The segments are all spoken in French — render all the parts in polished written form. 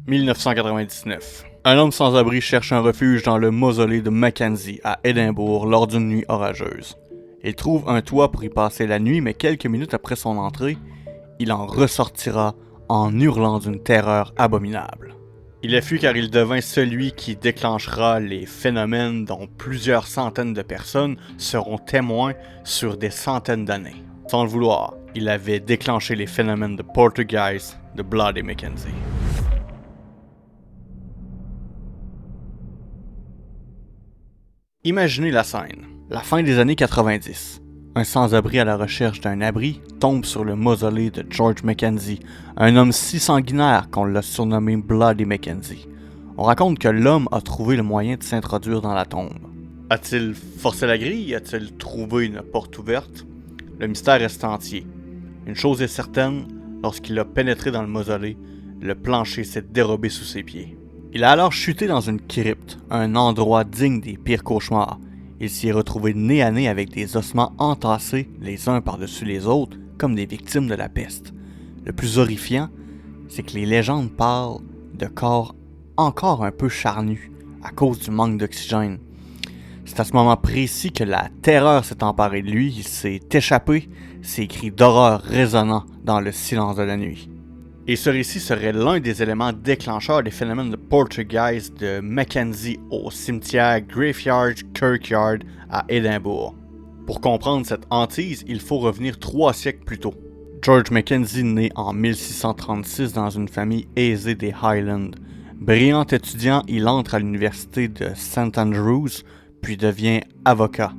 1999. Un homme sans abri cherche un refuge dans le mausolée de Mackenzie à Édimbourg lors d'une nuit orageuse. Il trouve un toit pour y passer la nuit, mais quelques minutes après son entrée, il en ressortira en hurlant d'une terreur abominable. Il est fui car il devint celui qui déclenchera les phénomènes dont plusieurs centaines de personnes seront témoins sur des centaines d'années. Sans le vouloir, il avait déclenché les phénomènes de Poltergeist de Bloody Mackenzie. Imaginez la scène. La fin des années 90. Un sans-abri à la recherche d'un abri tombe sur le mausolée de George Mackenzie, un homme si sanguinaire qu'on l'a surnommé Bloody Mackenzie. On raconte que l'homme a trouvé le moyen de s'introduire dans la tombe. A-t-il forcé la grille? A-t-il trouvé une porte ouverte? Le mystère reste entier. Une chose est certaine, lorsqu'il a pénétré dans le mausolée, le plancher s'est dérobé sous ses pieds. Il a alors chuté dans une crypte, un endroit digne des pires cauchemars. Il s'y est retrouvé nez à nez avec des ossements entassés les uns par-dessus les autres, comme des victimes de la peste. Le plus horrifiant, c'est que les légendes parlent de corps encore un peu charnus à cause du manque d'oxygène. C'est à ce moment précis que la terreur s'est emparée de lui, il s'est échappé, ses cris d'horreur résonnant dans le silence de la nuit. Et ce récit serait l'un des éléments déclencheurs des phénomènes de Poltergeist de Mackenzie au cimetière Graveyard Kirkyard à Édimbourg. Pour comprendre cette hantise, il faut revenir 3 siècles plus tôt. George Mackenzie naît en 1636 dans une famille aisée des Highlands. Brillant étudiant, il entre à l'université de St Andrews, puis devient avocat.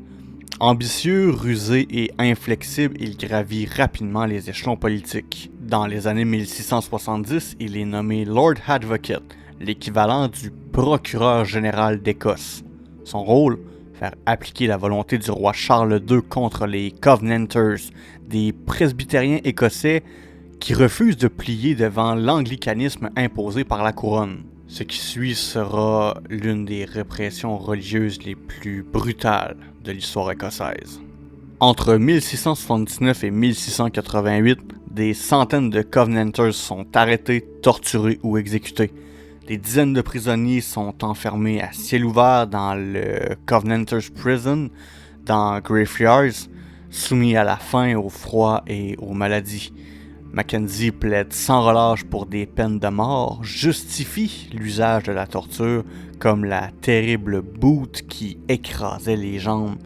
Ambitieux, rusé et inflexible, il gravit rapidement les échelons politiques. Dans les années 1670, il est nommé Lord Advocate, l'équivalent du procureur général d'Écosse. Son rôle, faire appliquer la volonté du roi Charles II contre les Covenanters, des presbytériens écossais qui refusent de plier devant l'anglicanisme imposé par la couronne. Ce qui suit sera l'une des répressions religieuses les plus brutales de l'histoire écossaise. Entre 1679 et 1688, des centaines de Covenanters sont arrêtés, torturés ou exécutés. Des dizaines de prisonniers sont enfermés à ciel ouvert dans le Covenanters Prison, dans Graveyards, soumis à la faim, au froid et aux maladies. Mackenzie plaide sans relâche pour des peines de mort, justifie l'usage de la torture comme la terrible boot qui écrasait les jambes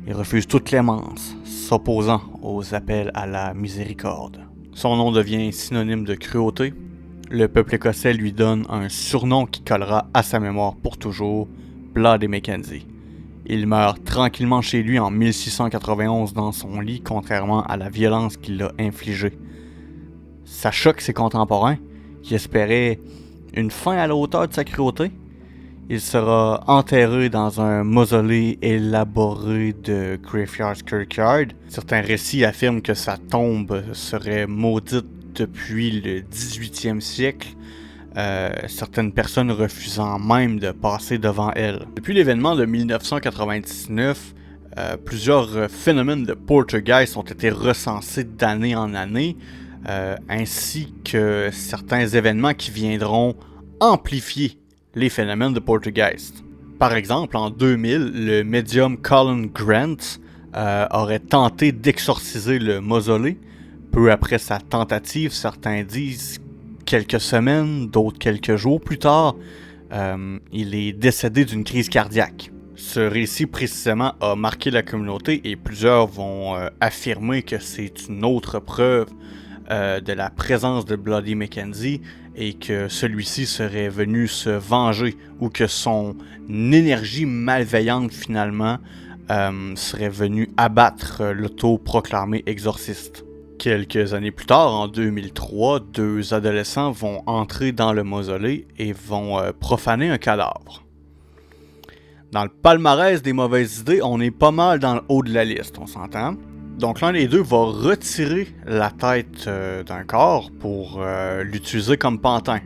et refuse toute clémence, s'opposant aux appels à la miséricorde. Son nom devient synonyme de cruauté. Le peuple écossais lui donne un surnom qui collera à sa mémoire pour toujours, Bloody Mackenzie. Il meurt tranquillement chez lui en 1691 dans son lit, contrairement à la violence qu'il a infligée. Ça choque ses contemporains, qui espéraient une fin à la hauteur de sa cruauté. Il sera enterré dans un mausolée élaboré de Graveyard Kirkyard. Certains récits affirment que sa tombe serait maudite depuis le 18e siècle, certaines personnes refusant même de passer devant elle. Depuis l'événement de 1999, plusieurs phénomènes de poltergeist ont été recensés d'année en année, ainsi que certains événements qui viendront amplifier les phénomènes de poltergeist. Par exemple, en 2000, le médium Colin Grant aurait tenté d'exorciser le mausolée. Peu après sa tentative, certains disent quelques semaines, d'autres quelques jours plus tard, il est décédé d'une crise cardiaque. Ce récit précisément a marqué la communauté et plusieurs vont affirmer que c'est une autre preuve de la présence de Bloody Mackenzie et que celui-ci serait venu se venger ou que son énergie malveillante finalement serait venue abattre l'auto-proclamé exorciste. Quelques années plus tard, en 2003, 2 adolescents vont entrer dans le mausolée et vont profaner un cadavre. Dans le palmarès des mauvaises idées, on est pas mal dans le haut de la liste, on s'entend? Donc l'un des deux va retirer la tête d'un corps pour l'utiliser comme pantin.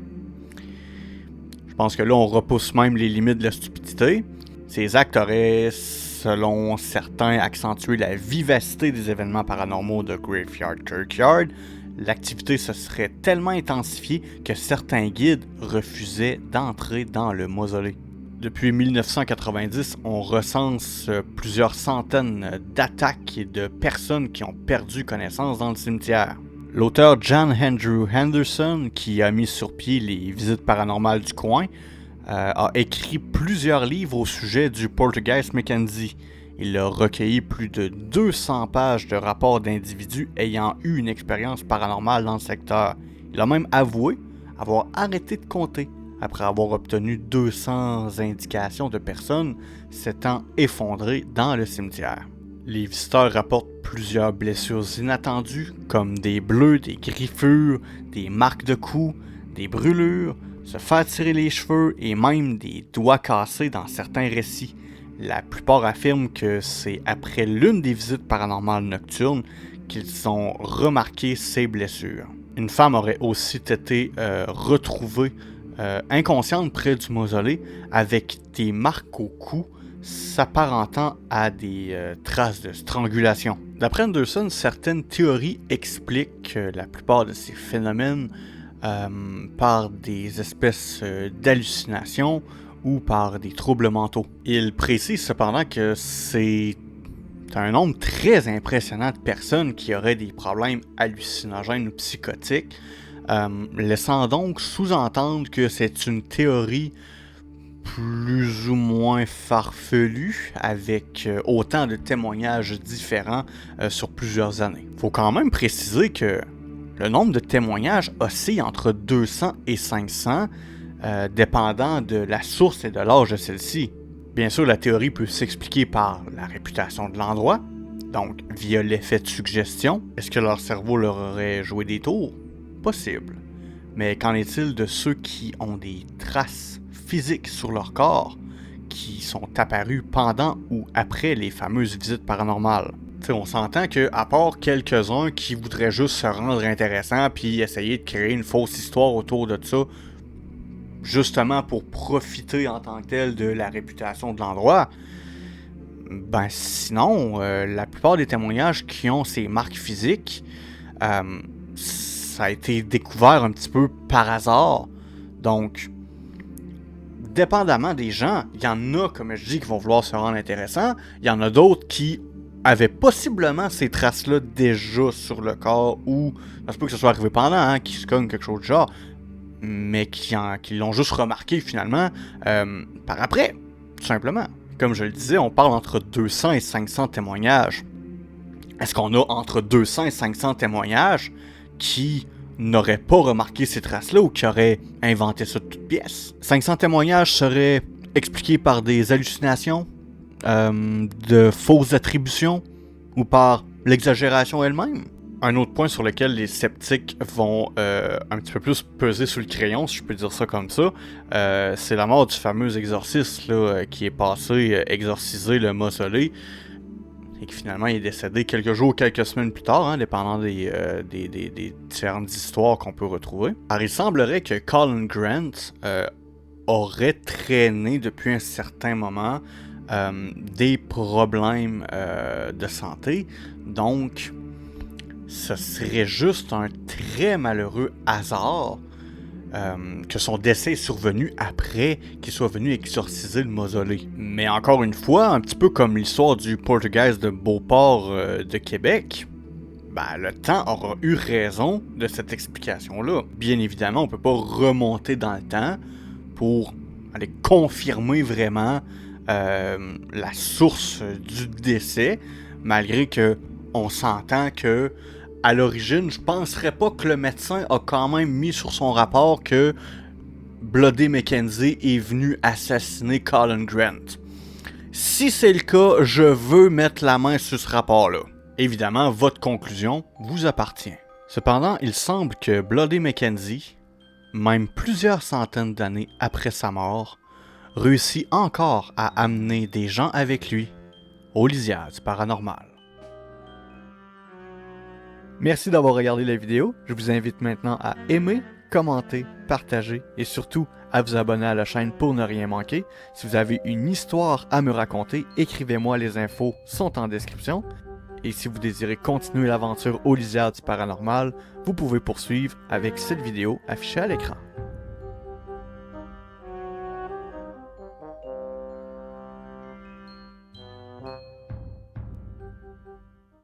Je pense que là on repousse même les limites de la stupidité. Ces actes auraient, selon certains, accentué la vivacité des événements paranormaux de Graveyard Kirkyard, l'activité se serait tellement intensifiée que certains guides refusaient d'entrer dans le mausolée. Depuis 1990, on recense plusieurs centaines d'attaques et de personnes qui ont perdu connaissance dans le cimetière. L'auteur John Andrew Henderson, qui a mis sur pied les visites paranormales du coin, a écrit plusieurs livres au sujet du Poltergeist Mackenzie. Il a recueilli plus de 200 pages de rapports d'individus ayant eu une expérience paranormale dans le secteur. Il a même avoué avoir arrêté de compter après avoir obtenu 200 indications de personnes s'étant effondrées dans le cimetière. Les visiteurs rapportent plusieurs blessures inattendues, comme des bleus, des griffures, des marques de coups, des brûlures, se faire tirer les cheveux et même des doigts cassés dans certains récits. La plupart affirment que c'est après l'une des visites paranormales nocturnes qu'ils ont remarqué ces blessures. Une femme aurait aussi été retrouvée inconsciente près du mausolée avec des marques au cou s'apparentant à des traces de strangulation. D'après Anderson, certaines théories expliquent la plupart de ces phénomènes par des espèces d'hallucinations ou par des troubles mentaux. Il précise cependant que c'est un nombre très impressionnant de personnes qui auraient des problèmes hallucinogènes ou psychotiques, laissant donc sous-entendre que c'est une théorie plus ou moins farfelue, avec autant de témoignages différents sur plusieurs années. Il faut quand même préciser que le nombre de témoignages oscille entre 200 et 500, dépendant de la source et de l'âge de celle-ci. Bien sûr, la théorie peut s'expliquer par la réputation de l'endroit, donc via l'effet de suggestion. Est-ce que leur cerveau leur aurait joué des tours? Possible. Mais qu'en est-il de ceux qui ont des traces physiques sur leur corps qui sont apparues pendant ou après les fameuses visites paranormales? T'sais, on s'entend qu'à part quelques-uns qui voudraient juste se rendre intéressants puis essayer de créer une fausse histoire autour de ça, justement pour profiter en tant que tel de la réputation de l'endroit, ben sinon, la plupart des témoignages qui ont ces marques physiques, ça a été découvert un petit peu par hasard. Donc, dépendamment des gens, il y en a, comme je dis, qui vont vouloir se rendre intéressants. Il y en a d'autres qui avaient possiblement ces traces-là déjà sur le corps, ou, ça se peut que ce soit arrivé pendant, qui se cognent quelque chose de genre, mais qui l'ont juste remarqué finalement par après, tout simplement. Comme je le disais, on parle entre 200 et 500 témoignages. Est-ce qu'on a entre 200 et 500 témoignages qui n'auraient pas remarqué ces traces-là ou qui auraient inventé ça de toutes pièces? 500 témoignages seraient expliqués par des hallucinations, de fausses attributions ou par l'exagération elle-même? Un autre point sur lequel les sceptiques vont un petit peu plus peser sur le crayon, si je peux dire ça comme ça, c'est la mort du fameux exorciste là, qui est passé exorciser le mausolée et qui finalement est décédé quelques jours ou quelques semaines plus tard, dépendant des différentes histoires qu'on peut retrouver. Alors il semblerait que Colin Grant aurait traîné depuis un certain moment des problèmes de santé, donc ce serait juste un très malheureux hasard que son décès est survenu après qu'il soit venu exorciser le mausolée. Mais encore une fois, un petit peu comme l'histoire du Poltergeist de Beauport de Québec, ben, le temps aura eu raison de cette explication-là. Bien évidemment, on peut pas remonter dans le temps pour aller confirmer vraiment la source du décès, malgré que on s'entend que à l'origine, je penserais pas que le médecin a quand même mis sur son rapport que Bloody Mackenzie est venu assassiner Colin Grant. Si c'est le cas, je veux mettre la main sur ce rapport-là. Évidemment, votre conclusion vous appartient. Cependant, il semble que Bloody Mackenzie, même plusieurs centaines d'années après sa mort, réussit encore à amener des gens avec lui aux lisières du paranormal. Merci d'avoir regardé la vidéo. Je vous invite maintenant à aimer, commenter, partager et surtout à vous abonner à la chaîne pour ne rien manquer. Si vous avez une histoire à me raconter, écrivez-moi, les infos sont en description. Et si vous désirez continuer l'aventure aux lisières du paranormal, vous pouvez poursuivre avec cette vidéo affichée à l'écran.